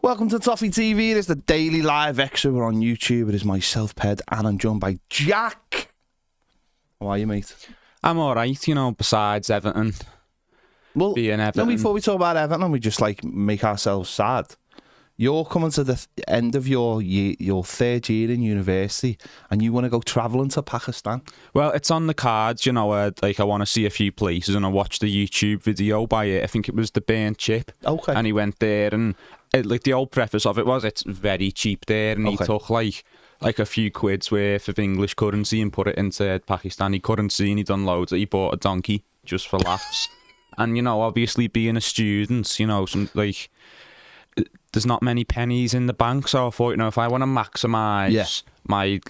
Welcome to Toffee TV. It is the daily live extra. We're on YouTube. It is myself, Ped, and I'm joined by Jack. How are you, mate? I'm alright, besides Everton. Well, being Everton. before we talk about Everton, we just make ourselves sad. You're coming to the end of your third year in university, and you want to go travelling to Pakistan. Well, it's on the cards, I want to see a few places, and I watched the YouTube video by I think it was the Burnt Chip. Okay. And he went there, and the old preface of it was it's very cheap there, and he took like a few quid's worth of English currency and put it into Pakistani currency, and he done loads. He bought a donkey just for laughs. And, obviously being a student, there's not many pennies in the bank, so I thought, if I want to maximise my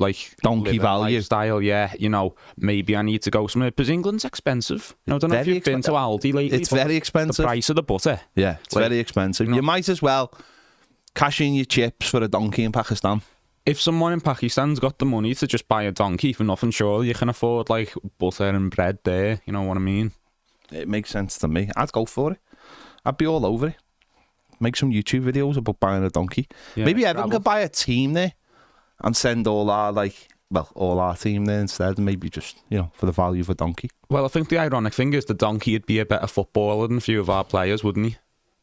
donkey value lifestyle, maybe I need to go somewhere, because England's expensive. I don't know if you've been to Aldi lately. It's very expensive. The price of the butter. Yeah, it's very expensive. You might as well cash in your chips for a donkey in Pakistan. If someone in Pakistan's got the money to just buy a donkey for nothing, sure, you can afford butter and bread there. You know what I mean? It makes sense to me. I'd go for it. I'd be all over it. Make some YouTube videos about buying a donkey. Yeah, maybe Everton could buy a team there and send all our team there instead, and maybe just, for the value of a donkey. Well, I think the ironic thing is the donkey would be a better footballer than a few of our players, wouldn't he?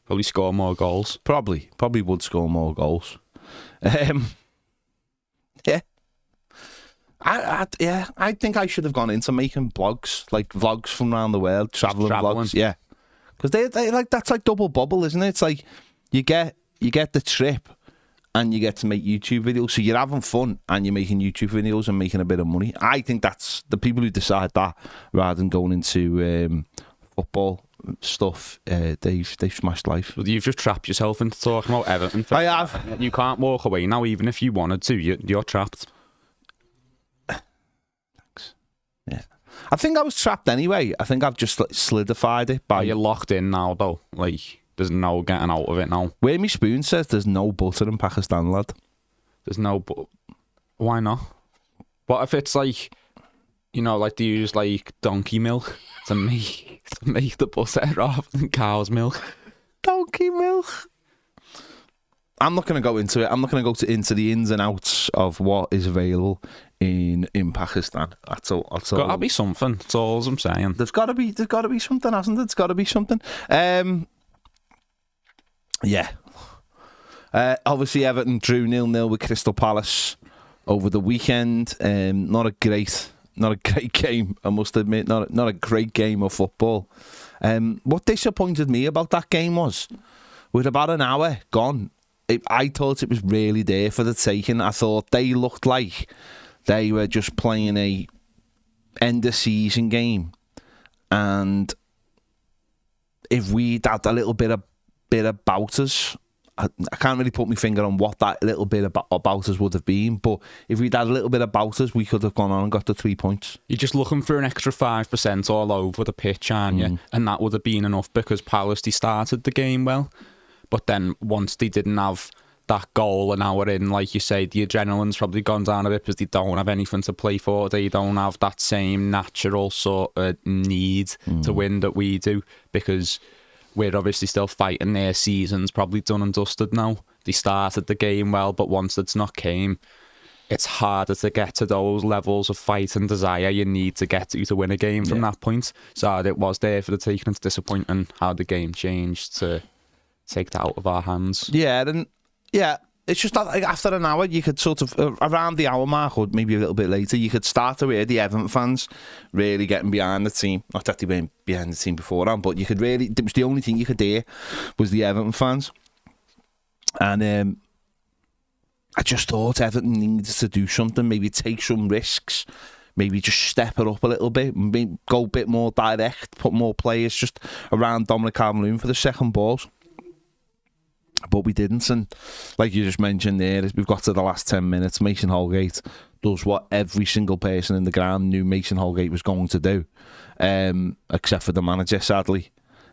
Probably score more goals. Probably would score more goals. Yeah. I think I should have gone into making blogs, vlogs from around the world, traveling vlogs. Yeah. Because they that's like double bubble, isn't it? It's like you get the trip and you get to make YouTube videos. So you're having fun and you're making YouTube videos and making a bit of money. I think that's the people who decide that rather than going into football stuff. They've smashed life. Well, you've just trapped yourself into talking about Everton. I have. You can't walk away now, even if you wanted to. You're trapped. Thanks. Yeah. I think I was trapped anyway. I think I've just solidified it by. You're locked in now, though. There's no getting out of it now. Where me spoon says there's no butter in Pakistan, lad. There's no butter. Why not? What if it's they use donkey milk to make the butter rather than cow's milk? Donkey milk. I'm not going to go into it. I'm not going to go into the ins and outs of what is available in Pakistan. That's all. There's got to be something. That's all I'm saying. There's got to be something, hasn't there? There's got to be something. Yeah. Obviously, Everton drew 0-0 with Crystal Palace over the weekend. Not a great game, I must admit. Not a great game of football. What disappointed me about that game was, with about an hour gone, I thought it was really there for the taking. I thought they looked like they were just playing a end of season game, and if we'd had a little bit about us, I can't really put my finger on what that little bit about us would have been, but if we'd had a little bit about us, we could have gone on and got the 3 points. You're just looking for an extra 5% all over the pitch, aren't you? And that would have been enough, because Palace, they started the game well, but then once they didn't have that goal an hour in, like you say, the adrenaline's probably gone down a bit because they don't have anything to play for. They don't have that same natural sort of need to win that we do, because we're obviously still fighting. Their season's probably done and dusted now. They started the game well, but once it's not came, it's harder to get to those levels of fight and desire you need to get to win a game from that point. So it was there for the taking. It's disappointing how the game changed to take that out of our hands. Yeah, it's just that after an hour, you could sort of, around the hour mark, or maybe a little bit later, you could start to hear the Everton fans really getting behind the team. Not that they weren't behind the team beforehand, but you could really, it was the only thing you could hear was the Everton fans. And I just thought Everton needed to do something, maybe take some risks, maybe just step it up a little bit, maybe go a bit more direct, put more players just around Dominic Calvert-Lewin for the second balls. But we didn't, and like you just mentioned there, we've got to the last 10 minutes. Mason Holgate does what every single person in the ground knew Mason Holgate was going to do, except for the manager, sadly.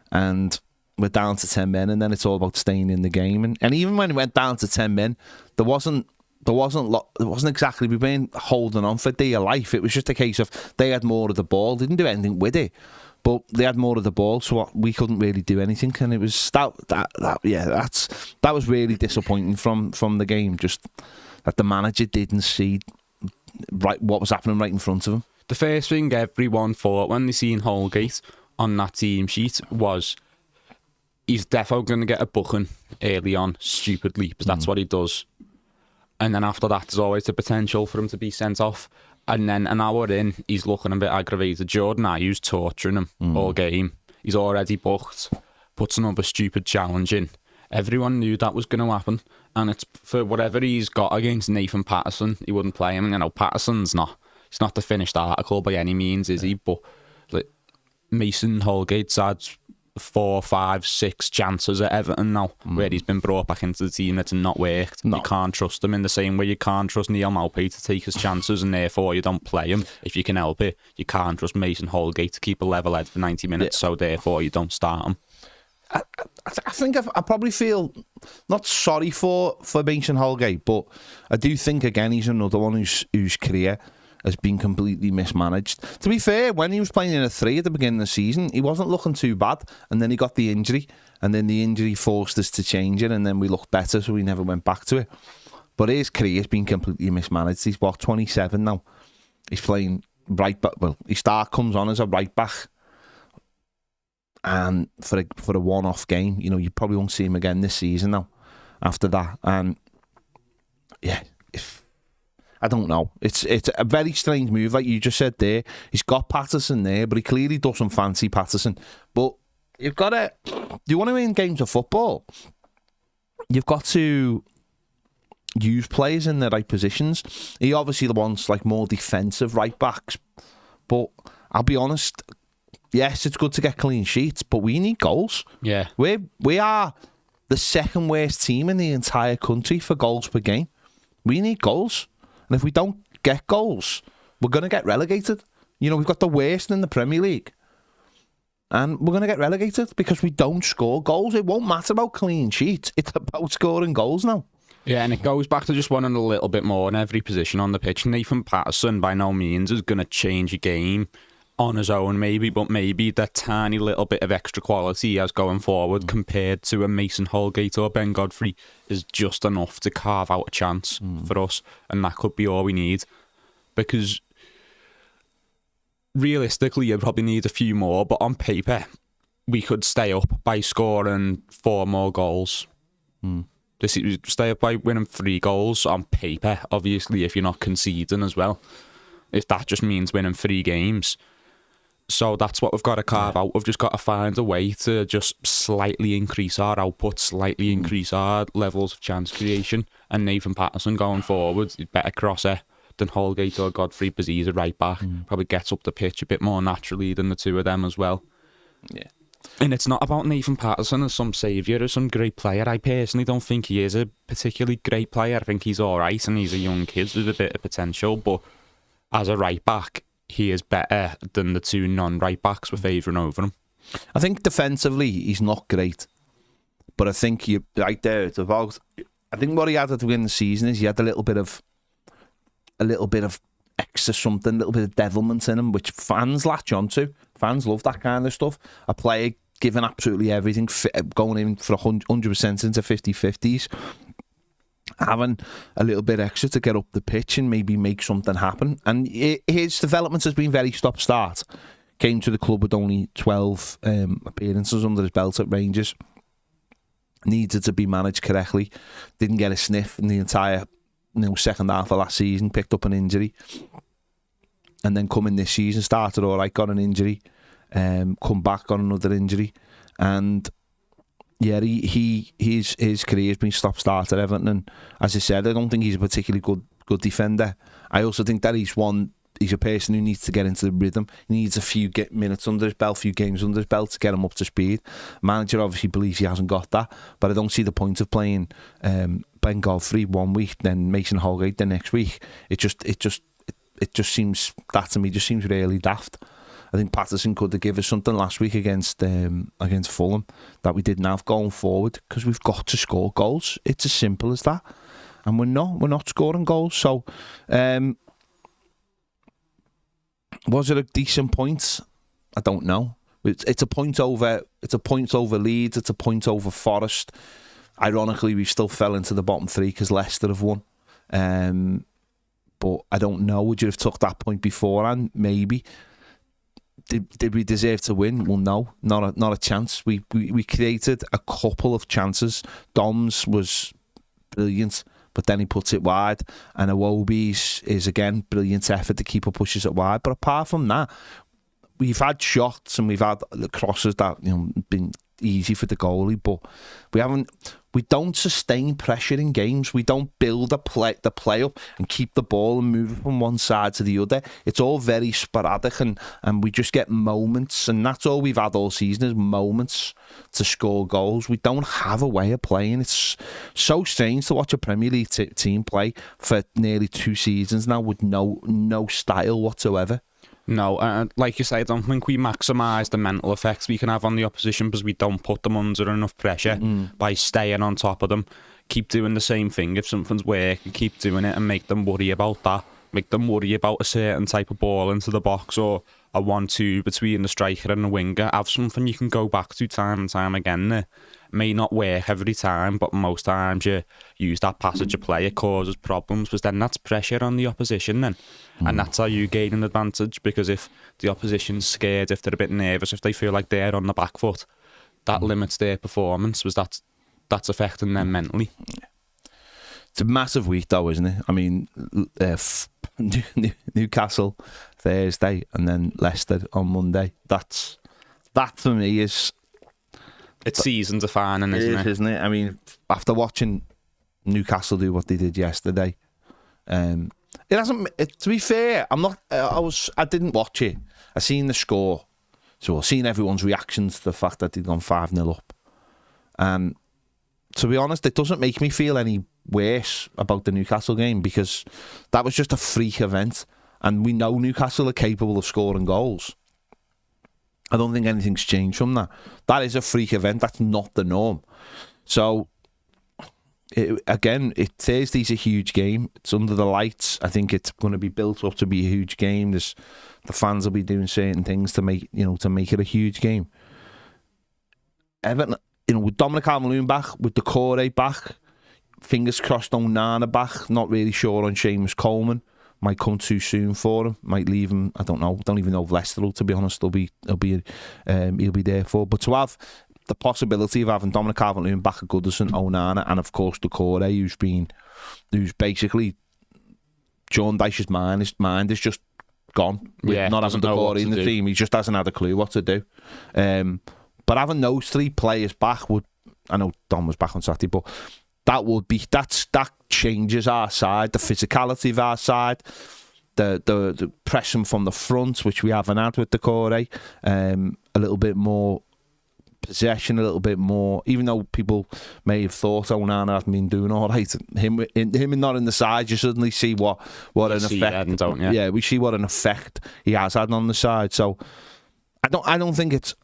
And we're down to 10 men, and then it's all about staying in the game. And even when it went down to 10 men, there wasn't exactly, we weren't holding on for dear life. It was just a case of they had more of the ball, didn't do anything with it. but they had more of the ball, so we couldn't really do anything. And it was that was really disappointing from the game. Just that the manager didn't see right what was happening right in front of him. The first thing everyone thought when they seen Holgate on that team sheet was he's definitely going to get a booking early on, stupidly, because that's what he does. And then after that, there's always the potential for him to be sent off. And then an hour in, he's looking a bit aggravated. Jordan Ayew's torturing him all game. He's already booked, puts another stupid challenge in. Everyone knew that was going to happen. And it's for whatever he's got against Nathan Patterson, he wouldn't play him. You know, Patterson's he's not the finished article by any means, is he? But like, Mason Holgate's had 4, 5, 6 chances at Everton now, where he's been brought back into the team that's not worked. No. You can't trust him in the same way you can't trust Neil Maupay to take his chances, and therefore you don't play him if you can help it. You can't trust Mason Holgate to keep a level head for 90 minutes, so therefore you don't start him. I think I probably feel not sorry for Mason Holgate, but I do think again he's another one whose career has been completely mismanaged. To be fair, when he was playing in a 3 at the beginning of the season, he wasn't looking too bad, and then he got the injury, and then the injury forced us to change it, and then we looked better, so we never went back to it. But his career has been completely mismanaged. He's 27 now. He's playing right back. Well, he comes on as a right back, and for a one-off game, you know, you probably won't see him again this season now. After that, and yeah. I don't know. It's a very strange move, like you just said there. He's got Patterson there, but he clearly doesn't fancy Patterson. But you've got to... You want to win games of football, you've got to use players in the right positions. He obviously wants like more defensive right backs, but I'll be honest, yes, it's good to get clean sheets, but we need goals. Yeah. We are the second worst team in the entire country for goals per game. We need goals. And if we don't get goals, we're going to get relegated. You know, we've got the worst in the Premier League. And we're going to get relegated because we don't score goals. It won't matter about clean sheets. It's about scoring goals now. Yeah, and it goes back to just wanting a little bit more in every position on the pitch. Nathan Patterson, by no means, is going to change a game on his own, maybe, but maybe that tiny little bit of extra quality he has going forward compared to a Mason Holgate or Ben Godfrey is just enough to carve out a chance for us, and that could be all we need. Because realistically, you probably need a few more, but on paper, we could stay up by scoring 4 more goals. Stay up by winning 3 goals on paper, obviously, if you're not conceding as well. If that just means winning 3 games. So that's what we've got to carve out. We've just got to find a way to just slightly increase our output, slightly increase our levels of chance creation. And Nathan Patterson going forward, he's better crosser than Holgate or Godfrey because he's a right back. Probably gets up the pitch a bit more naturally than the two of them as well. Yeah. And it's not about Nathan Patterson as some saviour or some great player. I personally don't think he is a particularly great player. I think he's all right and he's a young kid with a bit of potential. But as a right back, he is better than the 2 non-right backs we're favouring over him. I think defensively he's not great, but I think you're right there. It's about. I think what he had at the beginning of the season is he had a little bit of extra something, a little bit of devilment in him, which fans latch onto. Fans love that kind of stuff. A player giving absolutely everything, going in for 100% into 50-50s. Having a little bit extra to get up the pitch and maybe make something happen. And his development has been very stop-start. Came to the club with only 12 appearances under his belt at Rangers. Needed to be managed correctly. Didn't get a sniff in the entire second half of last season. Picked up an injury. And then coming this season, started all right, got an injury. Come back, got another injury. And yeah, his career has been stop-start at Everton, and as I said, I don't think he's a particularly good defender. I also think that he's a person who needs to get into the rhythm. He needs a few minutes under his belt, few games under his belt to get him up to speed. Manager obviously believes he hasn't got that, but I don't see the point of playing Ben Godfrey one week, then Mason Holgate the next week. It just seems, that to me just seems really daft. I think Patterson could have given us something last week against Fulham that we didn't have going forward, because we've got to score goals. It's as simple as that, and we're not scoring goals. So, was it a decent point? I don't know. It's a point over. It's a point over Leeds. It's a point over Forest. Ironically, we still fell into the bottom three because Leicester have won. But I don't know. Would you have took that point beforehand? Maybe. Did we deserve to win? Well, no, not a chance. We created a couple of chances. Dom's was brilliant, but then he puts it wide. And Iwobi's is again brilliant effort. The keeper pushes it wide. But apart from that, we've had shots and we've had the crosses that been easy for the goalie, but we don't sustain pressure in games. We don't build the play up and keep the ball and move it from one side to the other. It's all very sporadic and we just get moments, and that's all we've had all season is moments to score goals. We don't have a way of playing. It's so strange to watch a Premier League team play for nearly 2 seasons now with no style whatsoever. No, like you say, I don't think we maximise the mental effects we can have on the opposition because we don't put them under enough pressure by staying on top of them. Keep doing the same thing. If something's working, keep doing it and make them worry about that. Make them worry about a certain type of ball into the box or a 1-2 between the striker and the winger. Have something you can go back to time and time again there. May not work every time, but most times you use that passage of play, it causes problems, because then that's pressure on the opposition then. And that's how you gain an advantage, because if the opposition's scared, if they're a bit nervous, if they feel like they're on the back foot, that limits their performance, because that's affecting them mentally. It's a massive week though, isn't it? I mean, Newcastle Thursday and then Leicester on Monday. That for me is... It's season defining, isn't it? I mean, after watching Newcastle do what they did yesterday, it hasn't. To be fair, I'm not. I didn't watch it. I seen the score, so I've seen everyone's reactions to the fact that they'd gone 5-0 up. And to be honest, it doesn't make me feel any worse about the Newcastle game because that was just a freak event, and we know Newcastle are capable of scoring goals. I don't think anything's changed from that. That is a freak event. That's not the norm. So, Thursday's a huge game. It's under the lights. I think it's going to be built up to be a huge game. The fans will be doing certain things to make it a huge game. Everton, with Dominic Calvert-Lewin back, with Decore back, fingers crossed Onana back. Not really sure on Seamus Coleman. Might come too soon for him. Might leave him. I don't know. Don't even know if Leicester will, to be honest. He'll be there for. But to have the possibility of having Dominic Calvert-Lewin back at Goodison, Onana, and of course Decore, who's basically John Dyche's mind is just gone. Not having Decore in the team, he just hasn't had a clue what to do. But having those 3 players back would. I know Dom was back on Saturday, but. That changes our side, the physicality of our side, the pressing from the front, which we haven't had with Decore, a little bit more possession, a little bit more. Even though people may have thought Onana hasn't been doing all right, him and not in the side, you suddenly see what an effect. Don't you? Yeah, we see what an effect he has had on the side. So I don't think it's.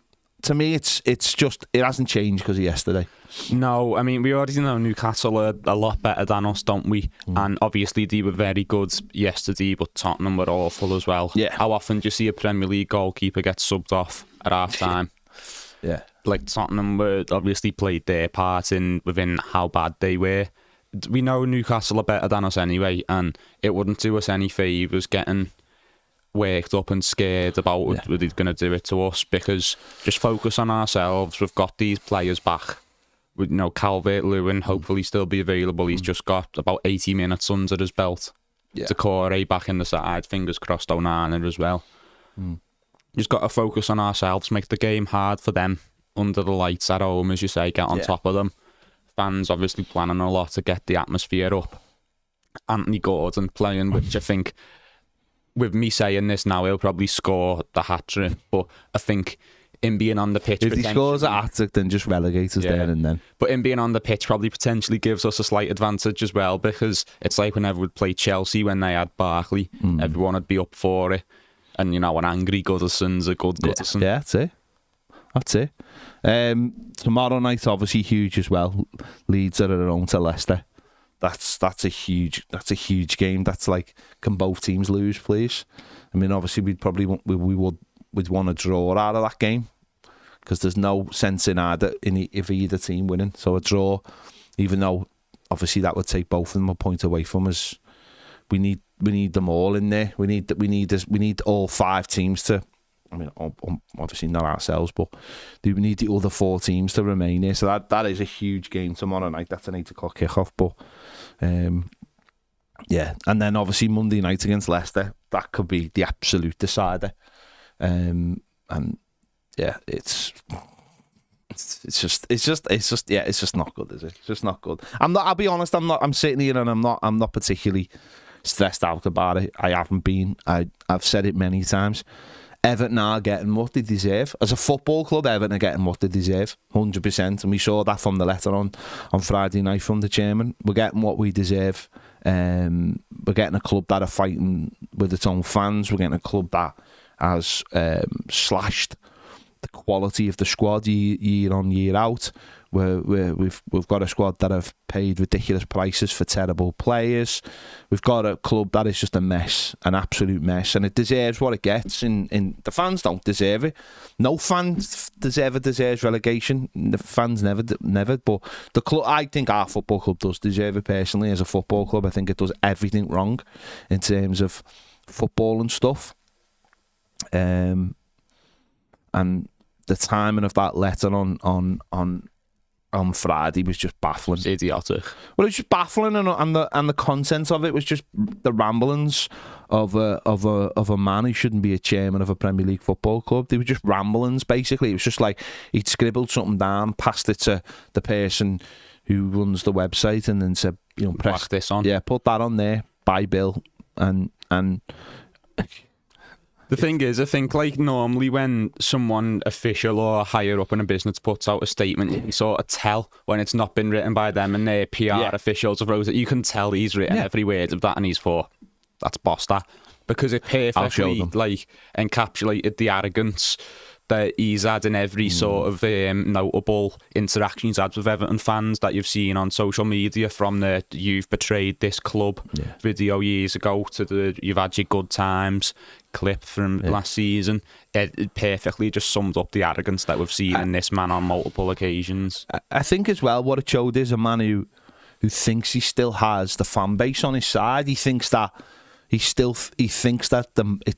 To me, it's just it hasn't changed because of yesterday. No, I mean we already know Newcastle are a lot better than us, don't we? And obviously they were very good yesterday, but Tottenham were awful as well. Yeah. How often do you see a Premier League goalkeeper get subbed off at half time? Yeah. Like Tottenham were obviously played their part within how bad they were. We know Newcastle are better than us anyway, and it wouldn't do us any favours getting worked up and scared about whether they're going to do it to us, because just focus on ourselves. We've got these players back. With Calvert-Lewin hopefully still be available. He's just got about 80 minutes under his belt. Decore back in the side, fingers crossed Onana as well. Just got to focus on ourselves, make the game hard for them under the lights at home, as you say, get on top of them. Fans obviously planning a lot to get the atmosphere up. Anthony Gordon playing, which I think, with me saying this now, he'll probably score the hat-trick, but I think him being on the pitch... If he scores a hat-trick, then just relegates us there and then. But him being on the pitch probably potentially gives us a slight advantage as well, because it's like whenever we'd play Chelsea when they had Barkley, everyone would be up for it. And, an angry Goodison's a good Goodison. Yeah, that's it. Tomorrow night, obviously, huge as well. Leeds are at their own to Leicester. That's a huge game. That's like, can both teams lose, please? I mean, obviously we'd want a draw out of that game. because there's no sense in either team winning. So a draw, even though obviously that would take both of them a point away from us, we need them all in there. We need all 5 teams to. I mean, obviously not ourselves, but we need the other 4 teams to remain here. So that is a huge game tomorrow night. That's an 8 o'clock kickoff. But yeah, and then obviously Monday night against Leicester, that could be the absolute decider. And yeah, it's just not good, is it? It's just not good. I'll be honest. I'm sitting here and I'm not particularly stressed out about it. I haven't been. I've said it many times. Everton are getting what they deserve. As a football club, Everton are getting what they deserve, 100%. And we saw that from the letter on Friday night from the chairman. We're getting what we deserve. We're getting a club that are fighting with its own fans. We're getting a club that has slashed the quality of the squad year on, year out. We've got a squad that have paid ridiculous prices for terrible players. We've got a club that is just a mess, an absolute mess, and it deserves what it gets. In the fans don't deserve it. No fans deserves relegation. The fans never. But the club, I think our football club does deserve it personally. As a football club, I think it does everything wrong in terms of football and stuff. And the timing of that letter on Friday was just baffling. It's idiotic. Well, it was just baffling, and the content of it was just the ramblings of a man who shouldn't be a chairman of a Premier League football club. They were just ramblings, basically. It was just like he'd scribbled something down, passed it to the person who runs the website, and then said, press this on. Yeah, put that on there, by Bill, and. The thing is, I think like normally when someone official or higher up in a business puts out a statement, you sort of tell when it's not been written by them and their PR officials have wrote it. You can tell he's written every word of that and he's thought, that's boss that. Because it perfectly like encapsulated the arrogance that he's had in every sort of notable interaction he's had with Everton fans that you've seen on social media, from the "you've betrayed this club" video years ago to the "you've had your good times" clip from last season. It perfectly just summed up the arrogance that we've seen in this man on multiple occasions. I think as well what it showed is a man who thinks he still has the fan base on his side. He thinks that it's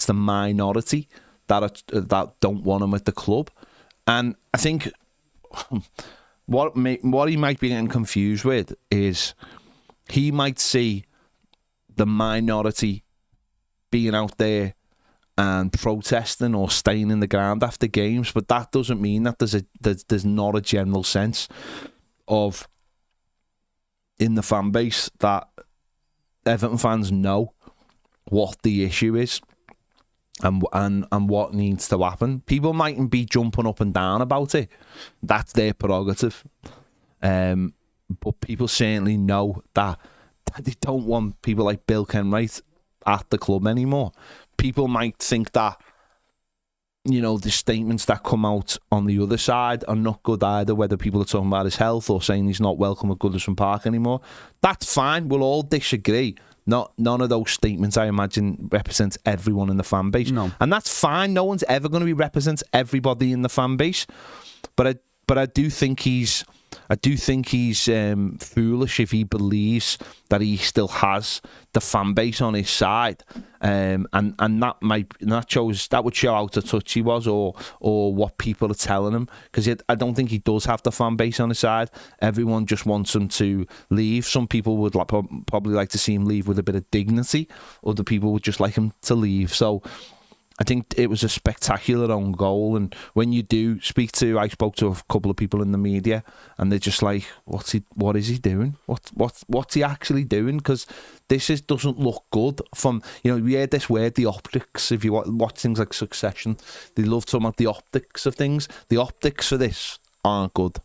the minority that don't want him at the club, and I think what he might be getting confused with is he might see the minority being out there and protesting or staying in the ground after games, but that doesn't mean that there's not a general sense of in the fan base that Everton fans know what the issue is. And what needs to happen. People mightn't be jumping up and down about it. That's their prerogative. But people certainly know that they don't want people like Bill Kenwright at the club anymore. People might think that, the statements that come out on the other side are not good either, whether people are talking about his health or saying he's not welcome at Goodison Park anymore. That's fine. We'll all disagree. None of those statements, I imagine, represents everyone in the fan base. No. And that's fine. No one's ever going to represent everybody in the fan base. But I do think he's foolish if he believes that he still has the fan base on his side. And that would show how touch he was or what people are telling him, because I don't think he does have the fan base on his side. Everyone just wants him to leave. Some people would probably like to see him leave with a bit of dignity. Other people would just like him to leave. So I think it was a spectacular own goal, and when you do I spoke to a couple of people in the media, and they're just like, what is he doing? What's he actually doing? Because doesn't look good. From we heard this word, the optics. If you watch things like Succession, they love talking about the optics of things. The optics for this aren't good.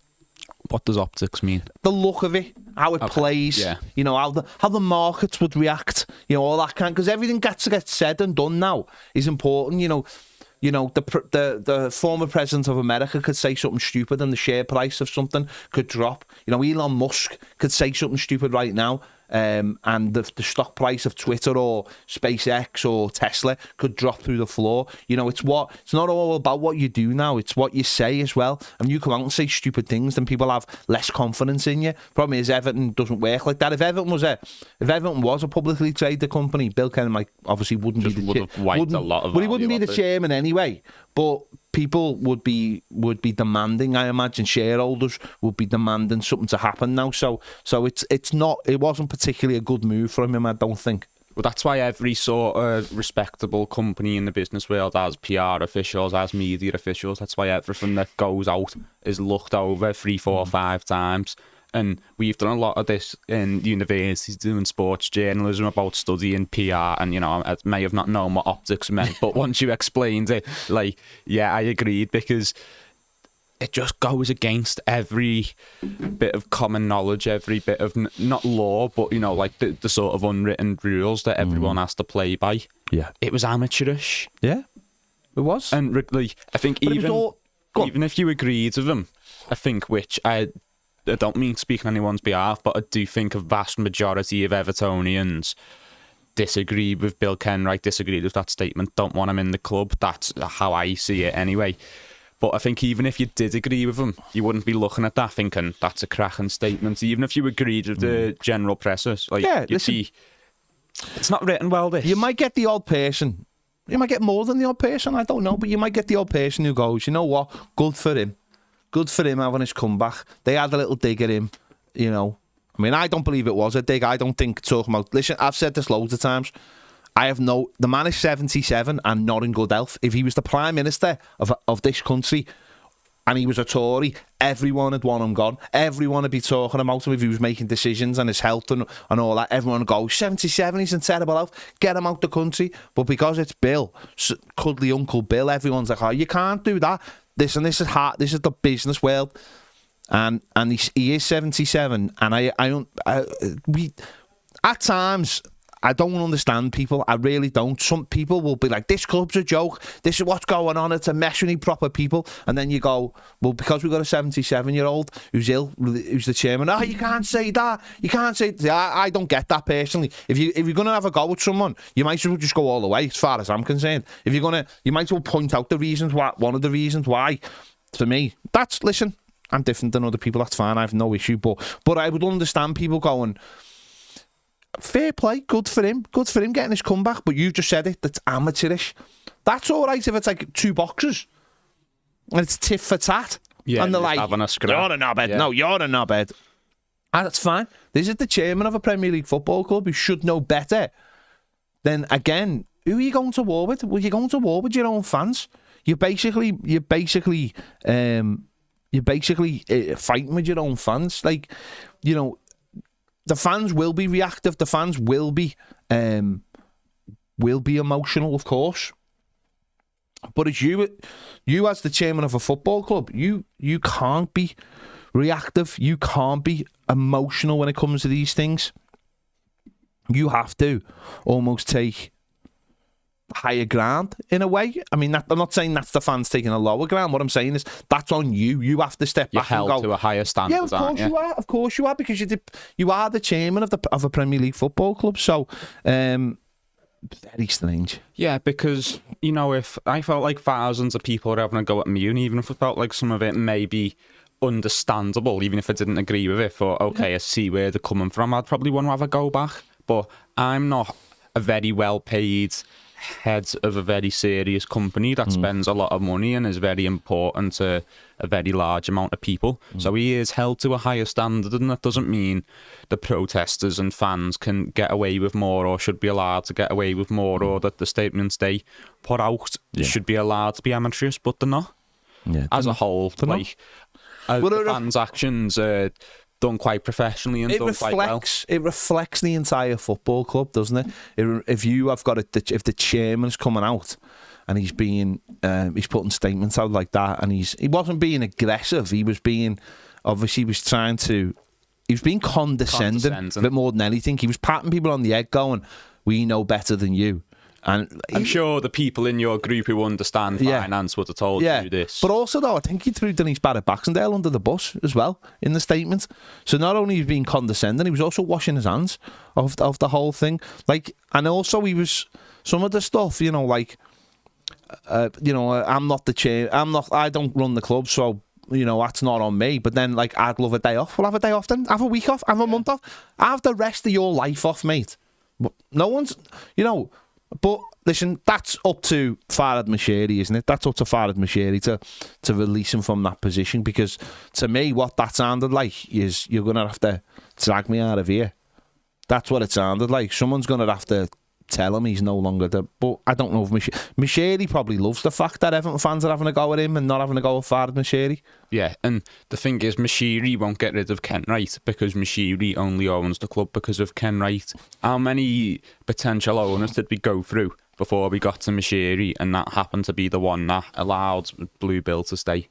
What does optics mean? The look of it, how it plays, how the markets would react, all that kind. Because everything gets said and done now is important. The former president of America could say something stupid and the share price of something could drop. Elon Musk could say something stupid right now and the stock price of Twitter or SpaceX or Tesla could drop through the floor. You know, it's not all about what you do now, it's what you say as well. And you come out and say stupid things, then people have less confidence in you. Problem is, Everton doesn't work like that. If Everton was a publicly traded company, Bill Kennan obviously wouldn't be the chairman anyway. But people would be demanding. I imagine shareholders would be demanding something to happen now. So it wasn't particularly a good move from him, I don't think. Well, that's why every sort of respectable company in the business world has PR officials, has media officials. That's why everything that goes out is looked over 3, 4, 5 times. And we've done a lot of this in universities, doing sports journalism, about studying PR. And, you know, I may have not known what optics meant, but once you explained it, like, yeah, I agreed, because it just goes against every bit of common knowledge, every bit of, not law, but, you know, like the sort of unwritten rules that everyone has to play by. Yeah. It was amateurish. Yeah, it was. And, like, I think even if you agreed with them, I think, which I don't mean to speak on anyone's behalf, but I do think a vast majority of Evertonians disagree with Bill Kenwright, disagree with that statement, don't want him in the club. That's how I see it anyway. But I think even if you did agree with him, you wouldn't be looking at that thinking that's a cracking statement. Even if you agreed with the general press, like, it's not written well, this. You might get the odd person. You might get more than the odd person, I don't know, but you might get the odd person who goes, you know what, good for him. Good for him having his comeback. They had a little dig at him, you know. I mean, I don't believe it was a dig. I don't think talking about... Listen, I've said this loads of times. The man is 77 and not in good health. If he was the Prime Minister of this country and he was a Tory, everyone would want him gone. Everyone would be talking about him if he was making decisions and his health and all that. Everyone would go, 77, he's in terrible health. Get him out the country. But because it's Bill, cuddly Uncle Bill, everyone's like, oh, you can't do that. This is hard. This is the business world, and he is 77. And at times I don't understand people. I really don't. Some people will be like, this club's a joke. This is what's going on. It's a mess. We need proper people. And then you go, well, because we've got a 77-year-old who's ill, who's the chairman. Oh, you can't say that. You can't say that. I don't get that personally. If you're going to have a go with someone, you might as well just go all the way, as far as I'm concerned. If you're going to, you might as well point out the reasons why. One of the reasons why, for me, listen, I'm different than other people. That's fine. I have no issue. But I would understand people going, fair play, good for him getting his comeback, but you just said it, that's amateurish. That's alright if it's like 2 boxes and it's tit for tat. Yeah, and they're like, having a scrap. You're a knobhead. Yeah. No, you're a knobhead. And that's fine. This is the chairman of a Premier League football club who should know better. Then again, who are you going to war with? Well, you're going to war with your own fans. You're basically fighting with your own fans. Like, you know, the fans will be reactive. The fans will be emotional, of course. But as you as the chairman of a football club, you can't be reactive. You can't be emotional when it comes to these things. You have to almost take higher ground in a way. I mean, I'm not saying that's the fans taking a lower ground. What I'm saying is that's on you. You have to step back and go. You're held to a higher standard. Yeah, of course you are. Of course you are, because you are the chairman of a Premier League football club. So, very strange. Yeah, because, you know, if I felt like thousands of people were having a go at me, and even if I felt like some of it may be understandable, even if I didn't agree with it, for okay, I see where they're coming from, I'd probably want to have a go back. But I'm not a very well paid head of a very serious company that spends a lot of money and is very important to a very large amount of people. So he is held to a higher standard, and that doesn't mean the protesters and fans can get away with more or should be allowed to get away with more, or that the statements they put out should be allowed to be amateurish, but they're not. Yeah, as a whole, like, the fans' actions are done quite professionally and done quite well. It reflects the entire football club, doesn't it? If the chairman's coming out and he's putting statements out like that, and he wasn't being aggressive, he was being condescending a bit more than anything. He was patting people on the head, going, "We know better than you." And I'm sure the people in your group who understand finance would have told you this. But also, though, I think he threw Denise Barrett-Baxendale under the bus as well in the statement. So not only was he being condescending, he was also washing his hands of the whole thing. Like, and also he was some of the stuff, you know, like, I'm not the chair. I don't run the club, so. You know, that's not on me. But then, like, I'd love a day off. Well, have a day off then. Have a week off. Have a month off. Have the rest of your life off, mate. No one's, you know. But listen, that's up to Farhad Moshiri, isn't it? That's up to Farhad Moshiri to release him from that position. Because to me, what that sounded like is you're going to have to drag me out of here. That's what it sounded like. Someone's going to have to tell him he's no longer the. But I don't know if Moshiri probably loves the fact that Everton fans are having a go at him and not having a go at Farhad Moshiri. Yeah, and the thing is, Moshiri won't get rid of Ken Wright because Moshiri only owns the club because of Ken Wright. How many potential owners did we go through before we got to Moshiri, and that happened to be the one that allowed Blue Bill to stay?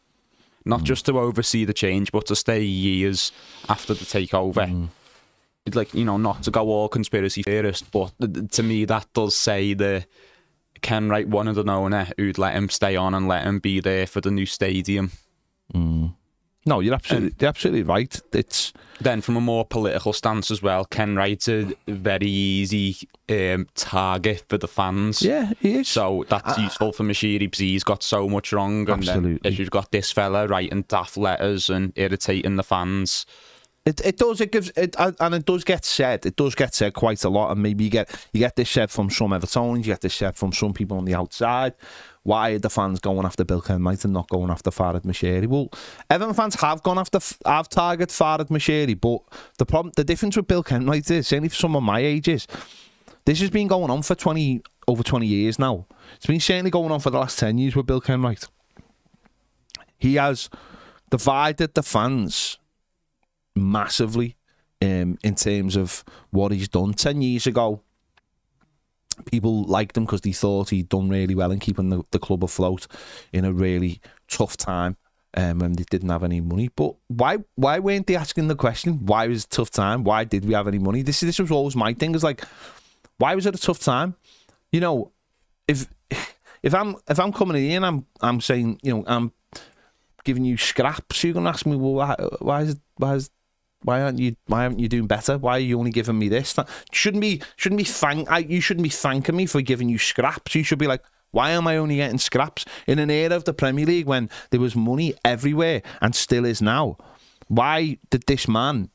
Not just to oversee the change, but to stay years after the takeover. Like, you know, not to go all conspiracy theorist, but to me that does say that Ken Wright wanted an owner who'd let him stay on and let him be there for the new stadium. No, you're absolutely right. It's then from a more political stance as well. Ken Wright's a very easy target for the fans. Yeah, he is. So that's useful for Moshiri because he's got so much wrong. Absolutely. And then if you've got this fella writing daft letters and irritating the fans. It does get said. It does get said quite a lot, and maybe you get this said from some Evertonians, you get this said from some people on the outside. Why are the fans going after Bill Kenwright and not going after Farhad Moshiri? Well, Everton fans have targeted Farhad Moshiri, but the difference with Bill Kenwright is, certainly for someone my age, is this has been going on for over 20 years now. It's been certainly going on for the last 10 years with Bill Kenwright. He has divided the fans massively in terms of what he's done. 10 years ago, people liked him because they thought he'd done really well in keeping the club afloat in a really tough time when they didn't have any money. But why weren't they asking the question, why was it a tough time? Why did we have any money? This was always my thing, is like, why was it a tough time? You know, if I'm coming in and I'm saying, you know, I'm giving you scraps, you're gonna ask me, well, why aren't you doing better? Why are you only giving me this? You shouldn't be thanking me for giving you scraps. You should be like, why am I only getting scraps in an era of the Premier League when there was money everywhere and still is now? Why could this man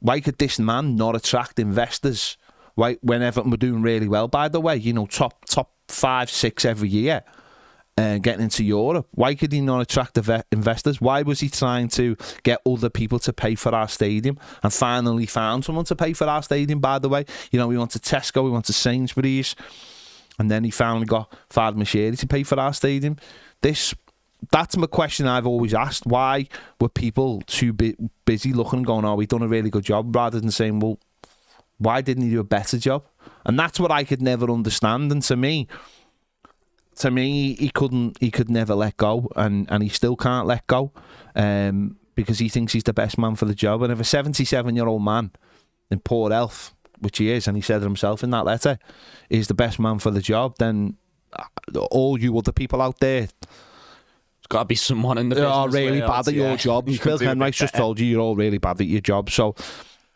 not attract investors? Why, when Everton were doing really well, by the way, you know, top 5, 6 every year. Getting into Europe, why could he not attract investors? Why was he trying to get other people to pay for our stadium, and finally found someone to pay for our stadium, by the way? You know, we went to Tesco, we went to Sainsbury's, and then he finally got Farhad Moshiri to pay for our stadium. That's my question I've always asked. Why were people too busy looking and going, oh, we've done a really good job, rather than saying, well, why didn't he do a better job? And that's what I could never understand. And to me, he could never let go, and he still can't let go, because he thinks he's the best man for the job. And if a 77-year-old man in poor health, which he is, and he said it himself in that letter, is the best man for the job, then all you other people out there, there's got to be someone in the business are really bad at your job. Bill Kenwright just told you you're all really bad at your job. So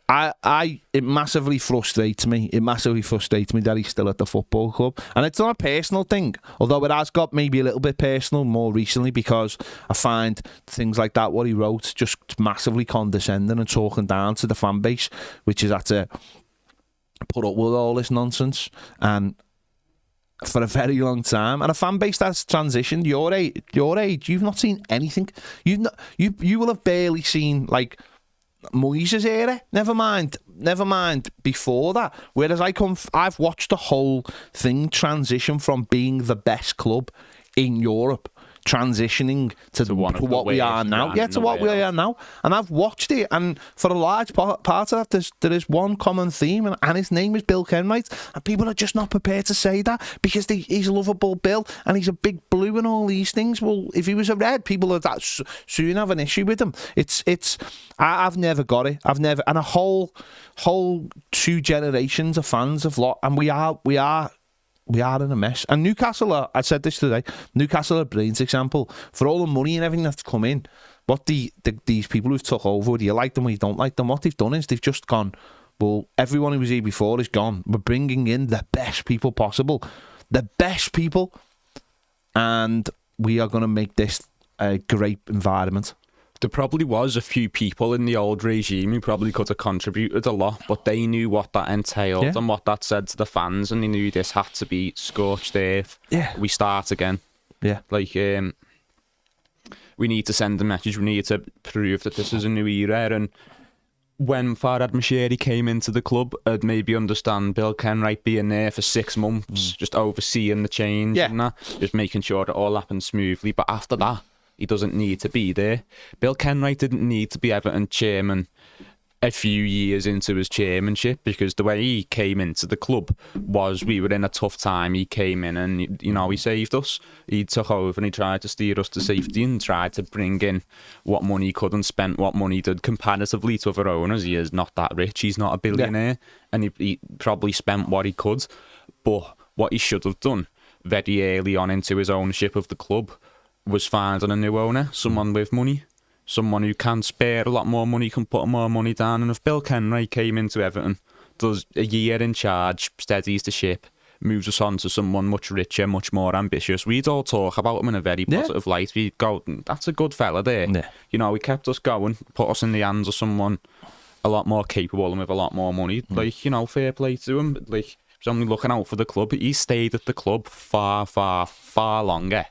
it massively frustrates me. It massively frustrates me that he's still at the football club. And it's not a personal thing, although it has got maybe a little bit personal more recently, because I find things like that, what he wrote, just massively condescending and talking down to the fan base, which is had to put up with all this nonsense. And for a very long time, and a fan base that's transitioned. Your age, you've not seen anything. You will have barely seen, like, Moyes' era, never mind before that. Whereas I've watched the whole thing transition from being the best club in Europe, transitioning to what we are now. Yeah, to what we are now. And I've watched it, and for a large part of that, there is one common theme, and his name is Bill Kenwright. And people are just not prepared to say that, because he's a lovable Bill, and he's a big blue and all these things. Well, if he was a red, people would soon have an issue with him. I've never got it. And a whole 2 generations of fans have lost, and we are we are in a mess. And Newcastle I said this today, Newcastle are a brilliant example. For all the money and everything that's come in, what these people who've took over, whether you like them or you don't like them, what they've done is they've just gone, well, everyone who was here before is gone. We're bringing in the best people possible. The best people. And we are going to make this a great environment. There probably was a few people in the old regime who probably could have contributed a lot, but they knew what that entailed and what that said to the fans, and they knew this had to be scorched earth. Yeah. We start again. Yeah. Like, we need to send a message. We need to prove that this is a new era. And when Farhad Moshiri came into the club, I'd maybe understand Bill Kenwright being there for 6 months, just overseeing the change and that, just making sure it all happened smoothly. But after that, he doesn't need to be there. Bill Kenwright didn't need to be Everton chairman a few years into his chairmanship, because the way he came into the club was we were in a tough time. He came in and, you know, he saved us. He took over and he tried to steer us to safety and tried to bring in what money he could and spent what money he did comparatively to other owners. He is not that rich. He's not a billionaire, and he probably spent what he could. But what he should have done very early on into his ownership of the club was finding a new owner, someone with money. Someone who can spare a lot more money, can put more money down. And if Bill Kenwright came into Everton, does a year in charge, steadies the ship, moves us on to someone much richer, much more ambitious, we'd all talk about him in a very positive light. We'd go, that's a good fella there. Yeah. You know, he kept us going, put us in the hands of someone a lot more capable and with a lot more money. Like, you know, fair play to him. Like, he's only looking out for the club. He stayed at the club far, far, far longer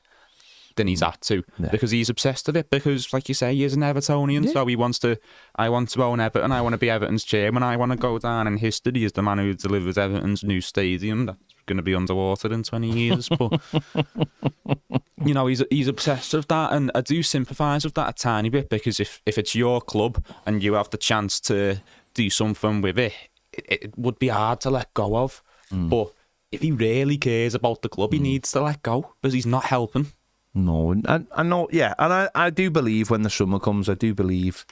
than he's had to, because he's obsessed with it, because, like you say, he is an Evertonian, so he wants to, I want to own Everton, I want to be Everton's chairman, I want to go down in history as the man who delivered Everton's new stadium that's going to be underwater in 20 years, but, you know, he's obsessed with that, and I do sympathise with that a tiny bit, because if it's your club and you have the chance to do something with it, it would be hard to let go of, but if he really cares about the club, he needs to let go, because he's not helping. No, I know, yeah, and I do believe when the summer comes, I do believe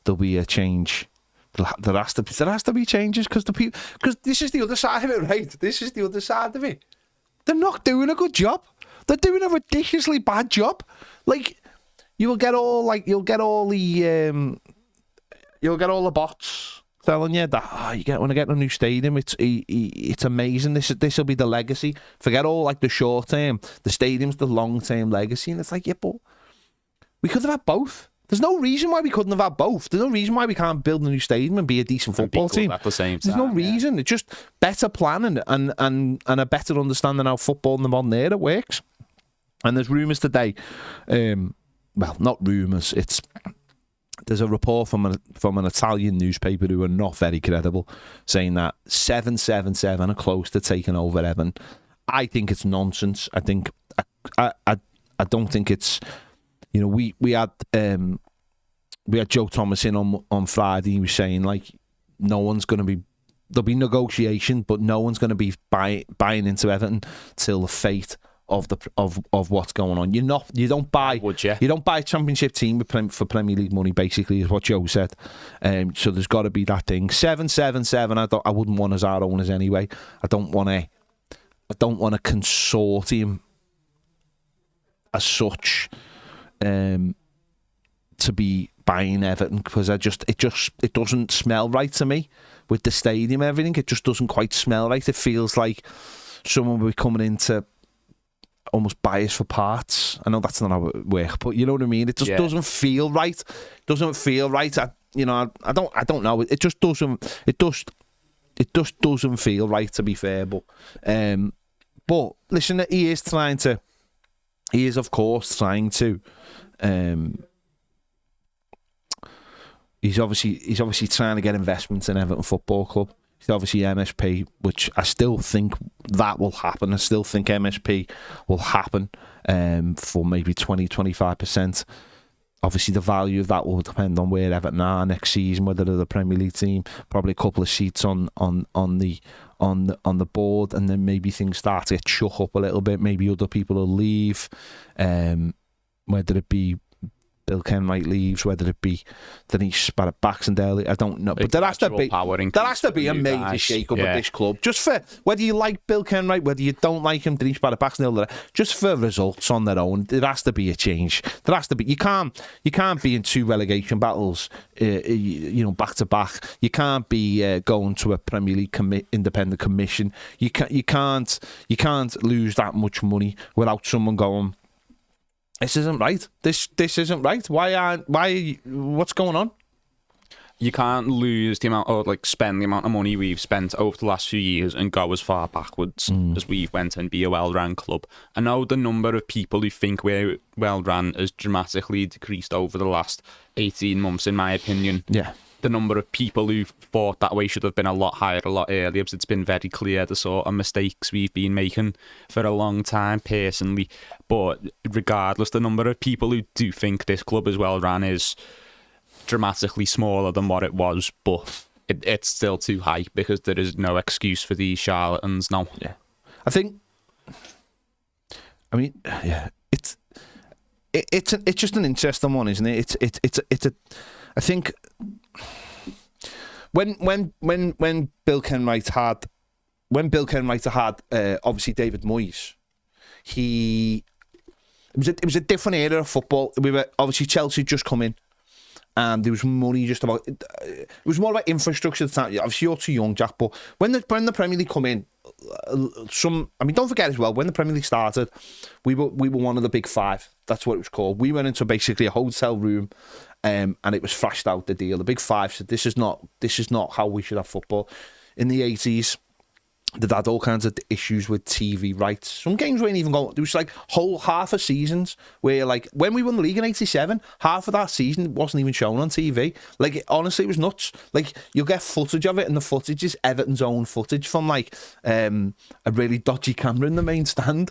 there'll be a change. There has to be changes, because this is the other side of it, right? This is the other side of it. They're not doing a good job. They're doing a ridiculously bad job. Like, you'll get all the bots telling you that when I get a new stadium, it's amazing. This will be the legacy. Forget all like the short term. The stadium's the long term legacy, and it's like, yeah, but we could have had both. There's no reason why we couldn't have had both. There's no reason why we can't build a new stadium and be a decent football team at the same time. There's no reason. It's just better planning and a better understanding how football in the modern era works. And there's rumours today. Well, not rumours. There's a report from an Italian newspaper who are not very credible, saying that 777 are close to taking over Everton. I think it's nonsense. I think I don't think it's, you know, we had Joe Thomas in on Friday. He was saying, like, no one's going to be, there'll be negotiation, but no one's going to be buying into Everton till the fate of what's going on. You don't buy a championship team for Premier League money, basically, is what Joe said. So there's got to be that thing. 777. I wouldn't want as our owners anyway. I don't want a consortium as such to be buying Everton, because it doesn't smell right to me with the stadium and everything. It just doesn't quite smell right. It feels like someone will be coming in to almost bias for parts. I know that's not how it works, but you know what I mean. It just doesn't feel right. Doesn't feel right. I don't know. It just doesn't. It just doesn't feel right, to be fair. But listen, he is of course trying to. He's obviously trying to get investments in Everton Football Club. He's obviously MSP, which I still think that will happen. I still think MSP will happen for maybe 20-25%. Obviously, the value of that will depend on where Everton are next season, whether they're the Premier League team. Probably a couple of seats on the board, and then maybe things start to get shook up a little bit. Maybe other people will leave, whether it be Bill Kenwright leaves, whether it be Denise Baxendale, I don't know. But there has to be a major shake-up at this club. Just for, whether you like Bill Kenwright, whether you don't like him, Denise Baxendale, just for results on their own, there has to be a change. There has to be. You can't be in 2 relegation battles, back to back. You can't be going to a Premier League independent commission. You can't lose that much money without someone going, this isn't right. This isn't right. What's going on? You can't lose the amount, or spend the amount of money we've spent over the last few years and go as far backwards as we've went and be a well-run club. I know the number of people who think we're well-run has dramatically decreased over the last 18 months, in my opinion. Yeah. The number of people who thought that way should have been a lot higher, a lot earlier, because it's been very clear the sort of mistakes we've been making for a long time, personally. But regardless, the number of people who do think this club is well run is dramatically smaller than what it was, but it's still too high because there is no excuse for these charlatans now. Yeah, it's just an interesting one, isn't it? I think when Bill Kenwright had obviously David Moyes, it was a different era of football. We were obviously Chelsea just come in, and there was money just about. It was more about infrastructure at the time. Obviously, you're too young, Jack, but when the Premier League come in, don't forget as well, when the Premier League started, we were one of the big 5. That's what it was called. We went into basically a hotel room, and it was thrashed out, the deal. The big 5 said, this is not how we should have football. In the 80s, they'd had all kinds of issues with TV rights. Some games weren't even going. There was whole half of seasons where, when we won the league in '87, half of that season wasn't even shown on TV. Honestly, it was nuts. You'll get footage of it, and the footage is Everton's own footage from a really dodgy camera in the main stand.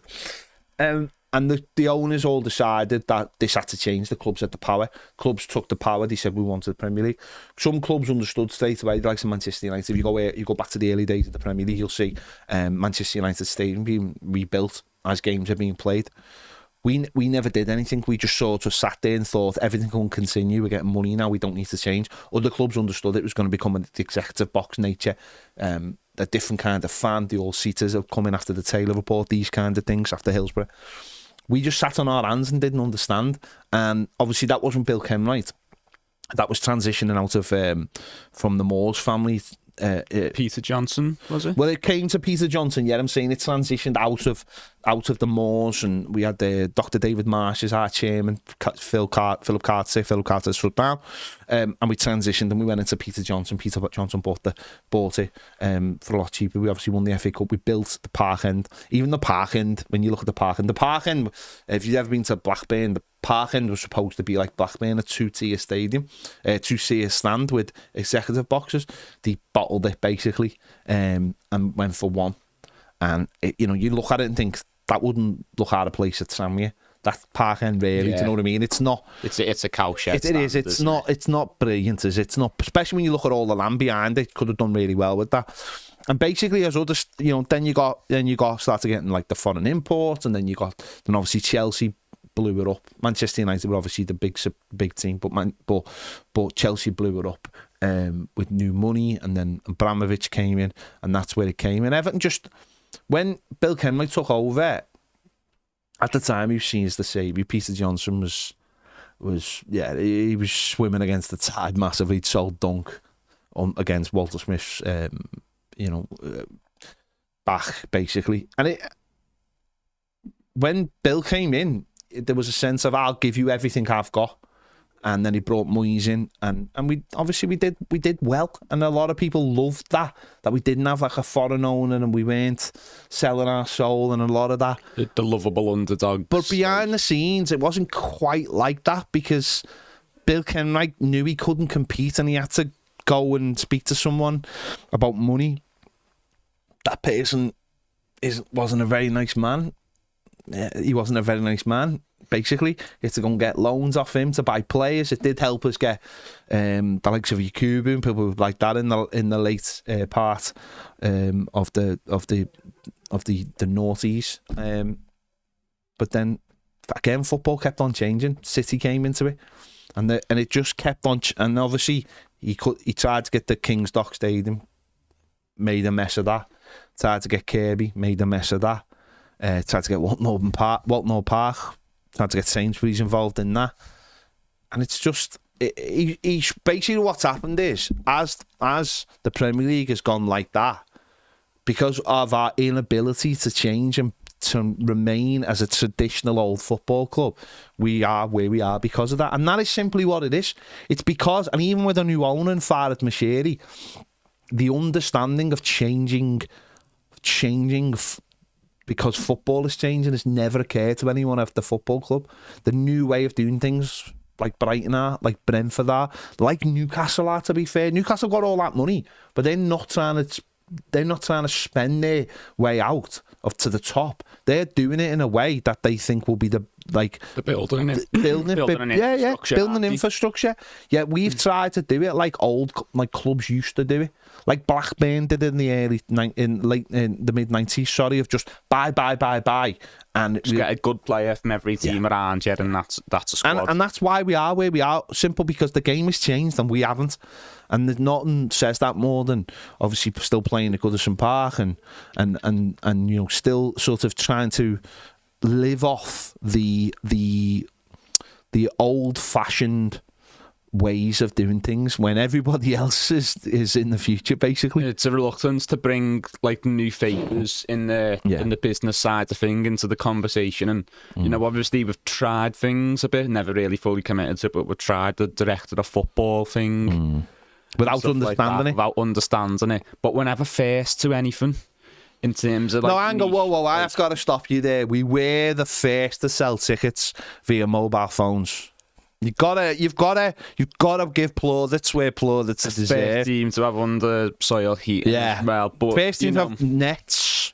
And the owners all decided that this had to change. The clubs had the power. Clubs took the power. They said, we wanted the Premier League. Some clubs understood straight away, like Manchester United. If you go back to the early days of the Premier League, you'll see Manchester United Stadium being rebuilt as games are being played. We never did anything. We just sort of sat there and thought, everything can continue. We're getting money now. We don't need to change. Other clubs understood it was going to become an executive box nature. A different kind of fan. The all-seaters are coming after the Taylor report. These kind of things after Hillsborough. We just sat on our hands and didn't understand. And obviously that wasn't Bill Kenwright. That was transitioning out of from the Moores family. Peter Johnson, was it? Well, it came to Peter Johnson, yeah. I'm saying it transitioned out of the Moores, and we had Dr. David Marsh as our chairman, Philip Carter's front down, and we transitioned and we went into Peter Johnson. Peter Johnson bought it for a lot cheaper. We obviously won the FA Cup. We built the Park End. Even the Park End, when you look at the Park End, if you've ever been to Blackburn, the Park End was supposed to be like Blackburn, a 2-tier stadium, 2-tier stand with executive boxes. They bottled it basically, and went for 1. And you look at it and think that wouldn't look out of place at Tranmere. That Park End, really, do you know what I mean? It's not. It's a cowshed. It is. It's not. It's not brilliant. It's not. Especially when you look at all the land behind it, could have done really well with that. And basically, as others, then you got started getting the foreign imports, and then obviously Chelsea blew it up. Manchester United were obviously the big team, but Chelsea blew it up with new money, and then Abramovich came in, and that's where it came in. Everton just, when Bill Kenwright took over, at the time he was seen as the saviour. Peter Johnson was he was swimming against the tide massively. He'd sold Dunk against Walter Smith's back basically, and when Bill came in, there was a sense of, I'll give you everything I've got. And then he brought Moyes in, and we did well, and a lot of people loved that we didn't have a foreign owner, and we weren't selling our soul, and a lot of that. The lovable underdog. But behind the scenes, it wasn't quite like that, because Bill Kenwright knew he couldn't compete, and he had to go and speak to someone about money. That person wasn't a very nice man. He wasn't a very nice man. Basically, you had to go and get loans off him to buy players. It did help us get the likes of Yakubu and people like that in the late part of the noughties. But then again, football kept on changing. City came into it, and it just kept on. And obviously, he tried to get the King's Dock Stadium, made a mess of that. Tried to get Kirby, made a mess of that. Tried to get Walton Park, tried to get Sainsbury's involved in that, and it's just he's basically what's happened is as the Premier League has gone like that, because of our inability to change and to remain as a traditional old football club, we are where we are because of that, and that is simply what it is. It's because, and even with a new owner in Farhad Moshiri, the understanding of changing because football is changing has never occurred to anyone at the football club. The new way of doing things, like Brighton are, like Brentford are, like Newcastle are, to be fair. Newcastle got all that money, but they're not trying to spend their way out up to the top. They're doing it in a way that they think will be the building infrastructure. Yeah, we've tried to do it like clubs used to do it. Like Blackburn did in the mid 90s. Sorry, of just buy, and just get a good player from every team around you, and that's a squad. And that's why we are where we are. Simple, because the game has changed and we haven't. And there's nothing says that more than obviously still playing at Goodison Park and you know, still sort of trying to live off the old fashioned ways of doing things when everybody else is in the future, basically. It's a reluctance to bring like new faces in the business side of thing into the conversation, and you know, obviously we've tried things a bit, never really fully committed to it, but we've tried the director of football thing without understanding it. But we're never first to anything in terms of like, no, hang on, whoa, I've got to stop you there. We were the first to sell tickets via mobile phones. You've got to give plaudits where plaudits are deserved. First team to have under soil heat. Yeah. Well, but first team to have nets.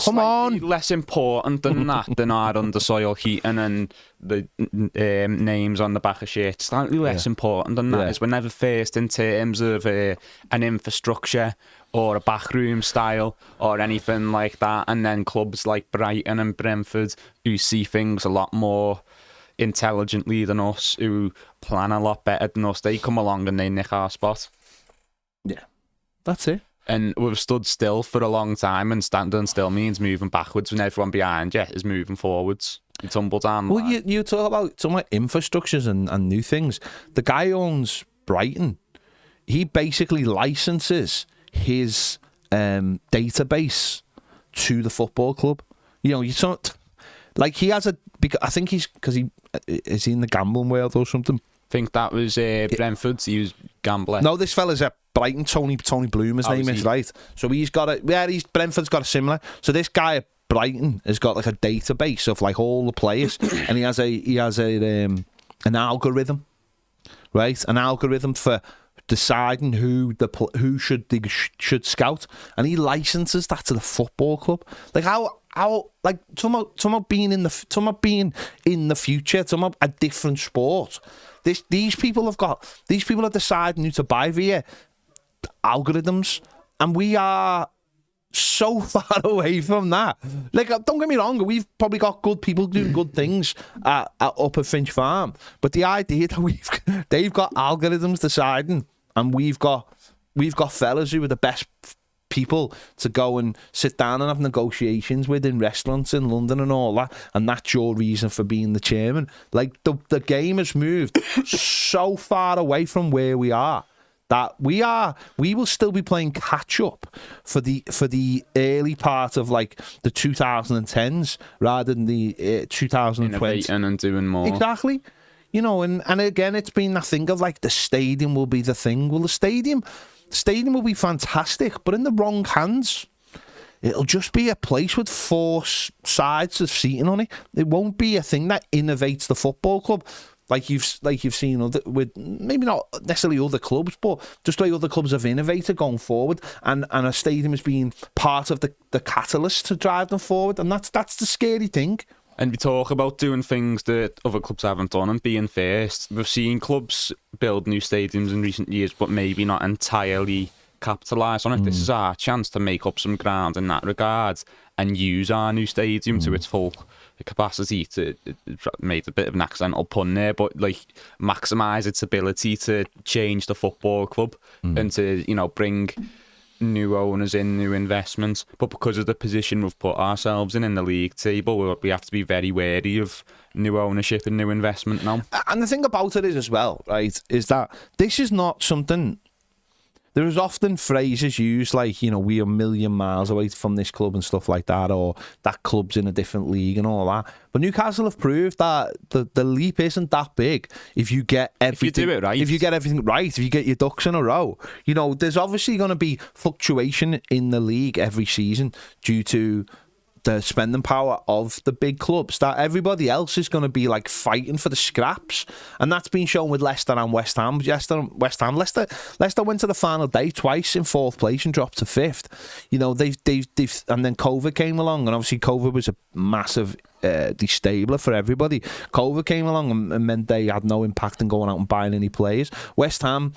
Come on. Less important than that, than our under soil heat, and then the names on the back of shirts. Slightly less important than that is we're never first in terms of an infrastructure or a backroom style or anything like that. And then clubs like Brighton and Brentford, who see things a lot more intelligently than us, who plan a lot better than us, they come along and they nick our spot. Yeah, that's it. And we've stood still for a long time, and standing still means moving backwards when everyone behind you is moving forwards. You tumble down. Well, you talk about infrastructures and new things. The guy owns Brighton. He basically licenses his database to the football club. You know, you don't like he has a. I think because he is in the gambling world or something. I think that was Brentford's. He was gambler. No, this fella's at Brighton. Tony Bloom, his name is, right? So he's got a. Yeah, Brentford's got a similar. So this guy at Brighton has got like a database of like all the players, and he has an algorithm, right? An algorithm for deciding who should scout, and he licenses that to the football club. Like how like talking about being in the future, talking about a different sport. These people are deciding who to buy via algorithms, and we are so far away from that. Like, don't get me wrong, we've probably got good people doing good things up at Finch Farm, but the idea that they've got algorithms deciding, and we've got fellas who are the best people to go and sit down and have negotiations with in restaurants in London and all that, and that's your reason for being the chairman. Like, the game has moved so far away from where we are that we will still be playing catch up for the early part of like the 2010s rather than the 2020s. Innovating and doing more. Exactly. You know, and again, it's been that thing of like the stadium will be the thing. Well, the stadium will be fantastic, but in the wrong hands, it'll just be a place with 4 sides of seating on it. It won't be a thing that innovates the football club. Like you've seen with maybe not necessarily other clubs, but just the way other clubs have innovated going forward, and a stadium has been part of the catalyst to drive them forward, and that's the scary thing. And we talk about doing things that other clubs haven't done and being first. We've seen clubs build new stadiums in recent years, but maybe not entirely capitalise on it. This is our chance to make up some ground in that regard and use our new stadium to its full capacity. To made a bit of an accidental pun there, but like maximise its ability to change the football club and to, you know, bring new owners in, new investments. But because of the position we've put ourselves in the league table, we have to be very wary of new ownership and new investment now. And the thing about it is as well, right, is that this is not something... There is often phrases used like, you know, we are a million miles away from this club and stuff like that, or that club's in a different league and all that. But Newcastle have proved that the leap isn't that big if you get everything... If you do it right. If you get everything right, if you get your ducks in a row. You know, there's obviously going to be fluctuation in the league every season due to the spending power of the big clubs, that everybody else is going to be like fighting for the scraps, and that's been shown with Leicester and West Ham. Leicester went to the final day twice in 4th place and dropped to 5th. You know, they've and then COVID came along, and obviously COVID was a massive destabler for everybody. COVID came along and meant they had no impact in going out and buying any players. West Ham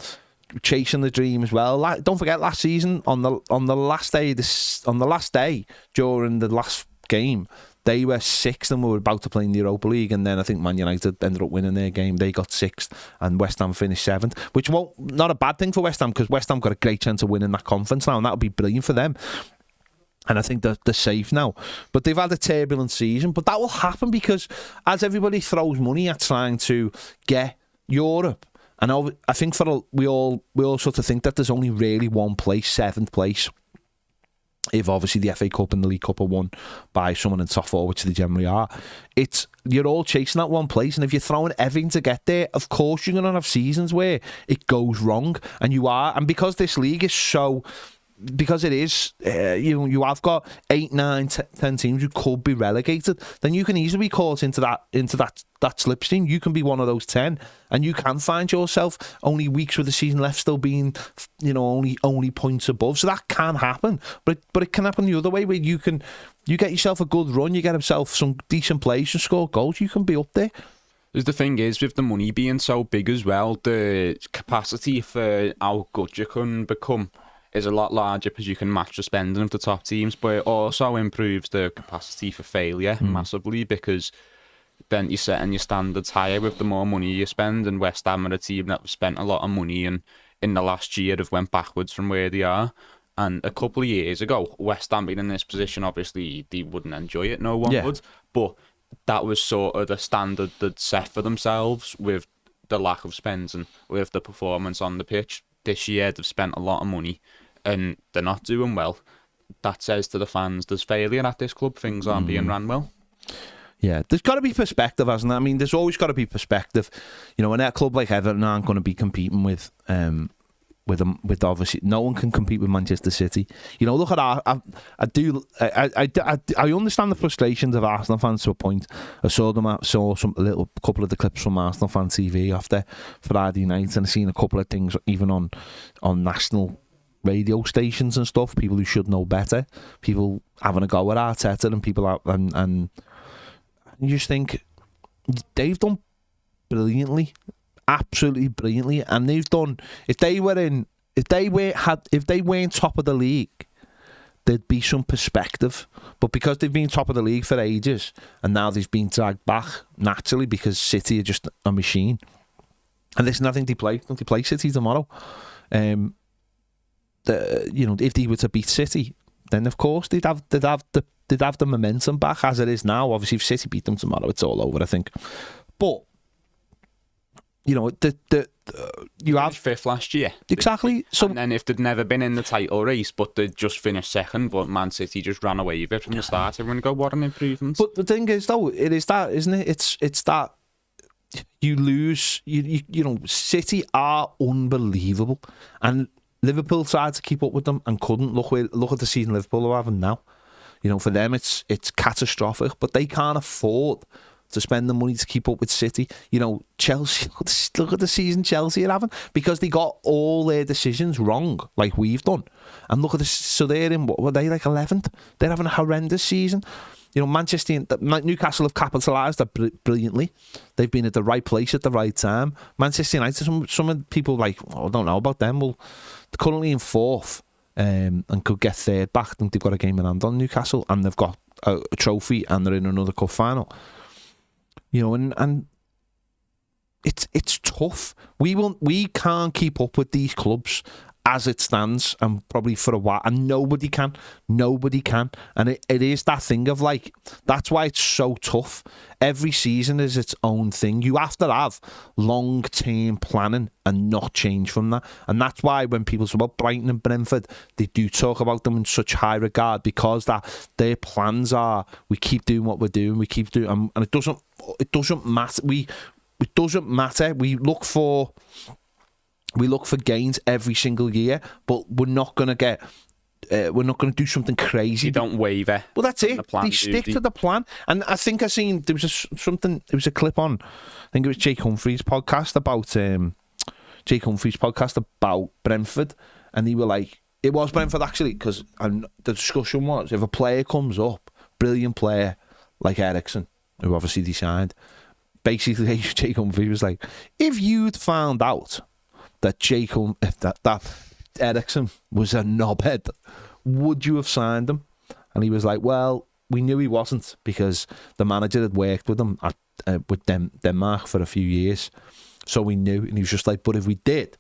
chasing the dream as well. Don't forget, last season on the last day during the last game, they were 6th and were about to play in the Europa League, and then I think Man United ended up winning their game. They got 6th and West Ham finished 7th, which not a bad thing for West Ham, because West Ham got a great chance of winning that conference now, and that would be brilliant for them. And I think they're safe now. But they've had a turbulent season. But that will happen because as everybody throws money at trying to get Europe, and I think we all sort of think that there's only really one place, 7th place, if obviously the FA Cup and the League Cup are won by someone in top 4, which they generally are. You're all chasing that one place, and if you're throwing everything to get there, of course you're going to have seasons where it goes wrong, and because this league is so... Because it is, you have got 8, 9, 10 teams who could be relegated, then you can easily be caught into that slipstream. You can be one of those 10, and you can find yourself only weeks with the season left, still being, you know, only points above. So that can happen, but it can happen the other way, where you get yourself a good run, you get yourself some decent plays and score goals, you can be up there. The thing is, with the money being so big as well, the capacity for how good you can become is a lot larger because you can match the spending of the top teams, but it also improves the capacity for failure massively, because then you're setting your standards higher with the more money you spend. And West Ham are a team that have spent a lot of money, and in the last year have went backwards from where they are. And a couple of years ago, West Ham being in this position, obviously they wouldn't enjoy it, no one would, but that was sort of the standard they'd set for themselves with the lack of spending, with the performance on the pitch. This year they've spent a lot of money and they're not doing well. That says to the fans, there's failure at this club, things aren't being ran well. Yeah, there's got to be perspective, hasn't there? I mean, there's always got to be perspective. You know, when a club like Everton aren't going to be competing with obviously, no one can compete with Manchester City. You know, look at I understand the frustrations of Arsenal fans to a point. I saw a couple of the clips from Arsenal fan TV after Friday night, and I've seen a couple of things even on national radio stations and stuff, people who should know better, people having a go at Arteta, and people out, and you just think they've done brilliantly, absolutely brilliantly, and they've done. If they weren't top of the league, there'd be some perspective. But because they've been top of the league for ages, and now they've been dragged back naturally because City are just a machine. And listen, I think they play City tomorrow. If they were to beat City, then of course they'd have the momentum back as it is now. Obviously, if City beat them tomorrow, it's all over, I think. But you know, you have 5th last year, exactly. So, and then if they'd never been in the title race, but they'd just finished 2nd, but Man City just ran away with it from the start, everyone go, what an improvement. But the thing is, though, it is that, isn't it? It's that you lose. You know, City are unbelievable, and Liverpool tried to keep up with them and couldn't. Look at the season Liverpool are having now. You know, for them it's catastrophic, but they can't afford to spend the money to keep up with City. You know, Chelsea, look at the season Chelsea are having, because they got all their decisions wrong, like we've done. And look at this, so they're in, what were they, like 11th? They're having a horrendous season. Manchester, Newcastle have capitalised that brilliantly. They've been at the right place at the right time. Manchester United, some of the people I don't know about them. Well, they're currently in 4th and could get 3rd back. I think they've got a game in hand on Newcastle, and they've got a trophy, and they're in another cup final. And it's tough. We can't keep up with these clubs as it stands, and probably for a while, and nobody can, and it is that thing of that's why it's so tough. Every season is its own thing. You have to have long-term planning and not change from that, and that's why when people talk about Brighton and Brentford, they do talk about them in such high regard, because that their plans are, we keep doing what we're doing, we keep doing, and it doesn't matter. It doesn't matter. We look for gains every single year, but we're not going to get. We're not going to do something crazy. You don't waver. Well, that's it. They stick to the plan. And I think I seen there was It was a clip on. I think it was Jake Humphrey's podcast about Brentford, and they were like, it was Brentford actually, because the discussion was, if a player comes up, brilliant player like Eriksen, who obviously they signed, basically Jake Humphrey was like, if you'd found out that that Eriksen was a knobhead, would you have signed him? And he was like, well, we knew he wasn't, because the manager had worked with him with Denmark for a few years, so we knew. And he was just like, but if we did,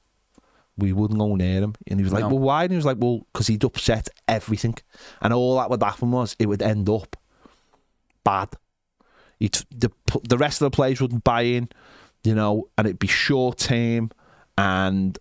we wouldn't go near him. And he was like, well, why? And he was like, well, because he'd upset everything, and all that would happen was it would end up bad. The rest of the players wouldn't buy in, and it'd be short term, and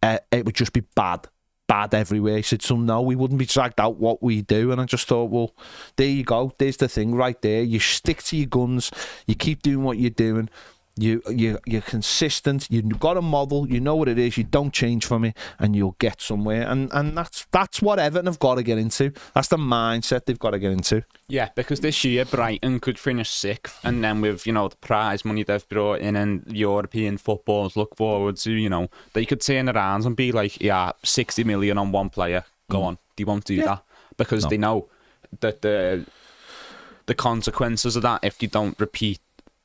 it would just be bad everywhere. He said, so no, we wouldn't be dragged out what we do. And I just thought, well, there you go. There's the thing right there. You stick to your guns. You keep doing what you're doing. You're consistent. You've got a model. You know what it is. You don't change from it, and you'll get somewhere. And that's what Everton have got to get into. That's the mindset they've got to get into. Yeah, because this year Brighton could finish 6th, and then with the prize money they've brought in and European footballs look forward to, they could turn around and be like, yeah, 60 million on one player. Go on. They won't do that, because they know that the consequences of that, if they don't repeat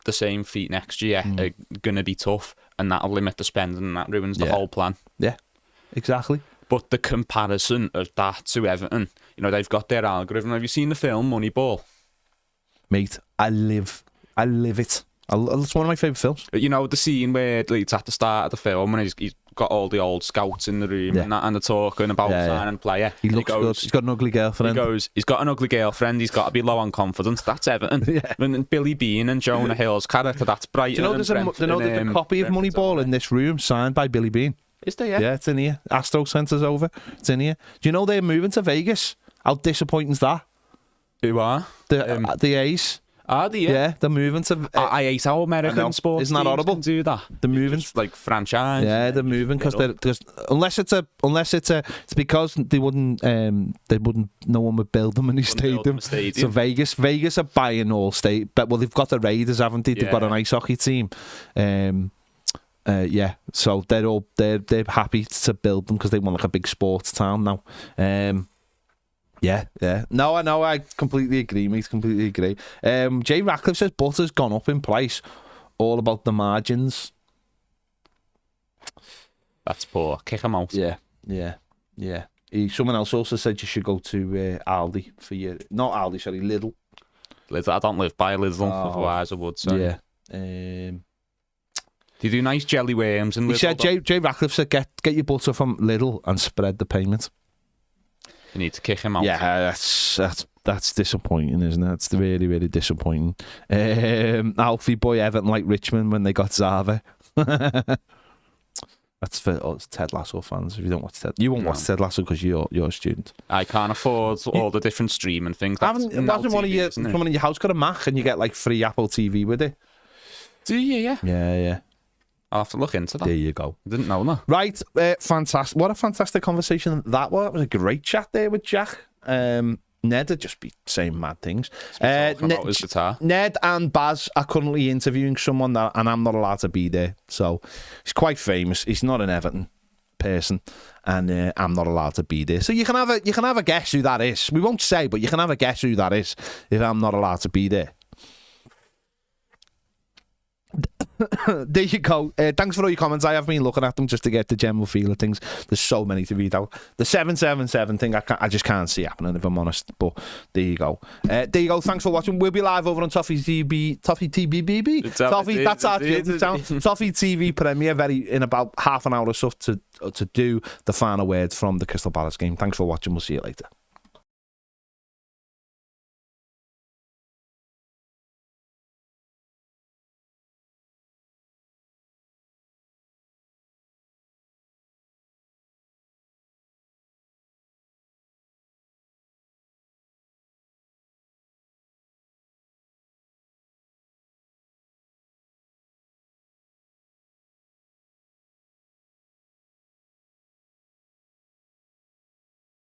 the same feat next year, are going to be tough, and that'll limit the spending, and that ruins the whole plan. Yeah, exactly. But the comparison of that to Everton, they've got their algorithm. Have you seen the film Moneyball? Mate, I live it. It's one of my favourite films. The scene where it's at the start of the film, and he's got all the old scouts in the room, and they're talking about signing a player. He looks good. He's got an ugly girlfriend. He's got an ugly girlfriend. He's got to be low on confidence. That's Everton. And Billy Bean and Jonah Hill's character, that's Brighton. Do you know there's a copy of Moneyball in this room signed by Billy Bean? Is there? Yeah, it's in here. Astro sent us over. It's in here. Do you know they're moving to Vegas? How disappointing is that? Who are? The A's. Are they? Yeah, they're moving to. I hate how American sports. Isn't that horrible? Do that. They're moving like franchise. Yeah, they're moving because unless it's because they wouldn't no one would build them in his stadium. So Vegas are buying all state, but they've got the Raiders, haven't they? They've got an ice hockey team. So they're happy to build them because they want like a big sports town now. Yeah. No, I know. I completely agree, mate. Completely agree. Jay Ratcliffe says butter's gone up in price. All about the margins. That's poor. Kick him out. Yeah. Someone else also said you should go to Aldi for your... Not Aldi, sorry, Lidl. I don't live by Lidl, otherwise I would say. Yeah. Do you do nice jelly worms in Lidl? He said, Jay Ratcliffe said, get your butter from Lidl and spread the payment. You need to kick him out. Yeah, that's disappointing, isn't it? It's really, really disappointing. Alfie boy Everton like Richmond when they got Zava. That's for Ted Lasso fans. If you don't watch Ted, you won't watch Ted Lasso because you're a student. I can't afford all the different streaming things. Someone in your house got a Mac and you get like free Apple TV with it. Do you? Yeah. Yeah. I'll have to look into that. There you go. I didn't know that. Right, fantastic. What a fantastic conversation that was. It was a great chat there with Jack. Ned would just be saying mad things. About his guitar. Ned and Baz are currently interviewing someone and I'm not allowed to be there. So he's quite famous. He's not an Everton person. and I'm not allowed to be there. So you can have a guess who that is. We won't say, but you can have a guess who that is if I'm not allowed to be there. There you go. Thanks for all your comments. I have been looking at them just to get the general feel of things. There's so many to read out. The 777 thing, I just can't see happening, if I'm honest. But there you go. Thanks for watching. We'll be live over on Toffee TV. Toffee TVBB. Toffee, that's our Toffee TV premiere in about half an hour or so to do the final words from the Crystal Palace game. Thanks for watching. We'll see you later.